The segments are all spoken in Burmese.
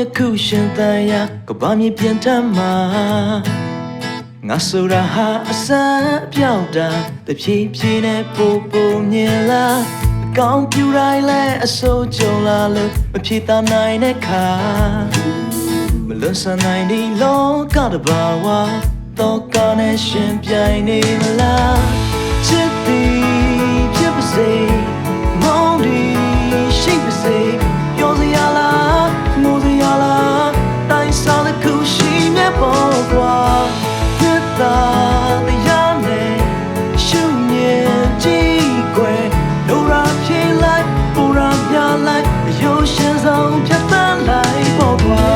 ရခုရှင်တန်ရာကဘာမြေပြန်ထမ်းမှာငါဆိုတာဟာအစမ်းပြောက်တာတဖြည်းဖြည်းနဲ့ပိုပိုမြင်လာအကောင်းပြူတိုင်းလဲအဆိုးကြုံလာလို့မဖြေတာနိုင်တဲ့ခါမလွတ်ဆန်နိုင်ဒီလောကတဘာဝတော့ကနဲ့ရှင်ပြိုင်နေမလားချစ်သည်ဖြစ်ပါစေမောင်းဒီရှိပါစေပြောစရာလားမိုးစရာလားတိုင်းစားတဲ့ခုရှိမြဲပေါ်ကွာမြတ်တာတရားနဲ့ရှုမြင်ကြည့်ွယ်လိုရာဖြေလိုက်ပူရာပြလိုက်အယိုးရှင်ဆုံးဖြတ်တန်းလိုက်ပေါ်ကွာ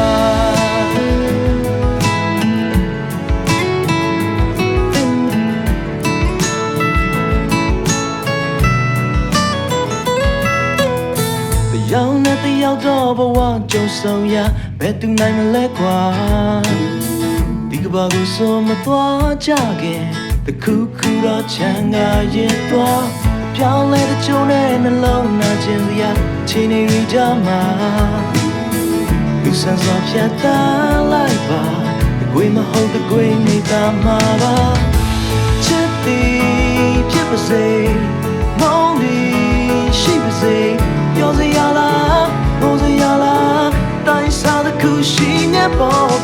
ရောင်နဲ့တယောက်တော့ဘဝကြုံဆုံရဘယ်သူနိုင်မလဲကွာဒီကဘာကိုဆိုမသွားကြခင်တခုခုတော့ချမ်းသာရင်သွားပြောင်းလဲတဲ့ကြုံနဲ့နှလုံးနာကျင်စရာချိန်နေရကြမှာလူဆန်းစွာဖြတ်တန်းလိုက်ပါတကွေမဟုတ်တကွေနေတာမှာပါချစ်သည်ဖြစ်ပါစေမောင်းသည်ရှိပါစေပြောစရာလားမိုးစရာလားတိုင်းစားတဲ့ခုရှိမြဲပေါ်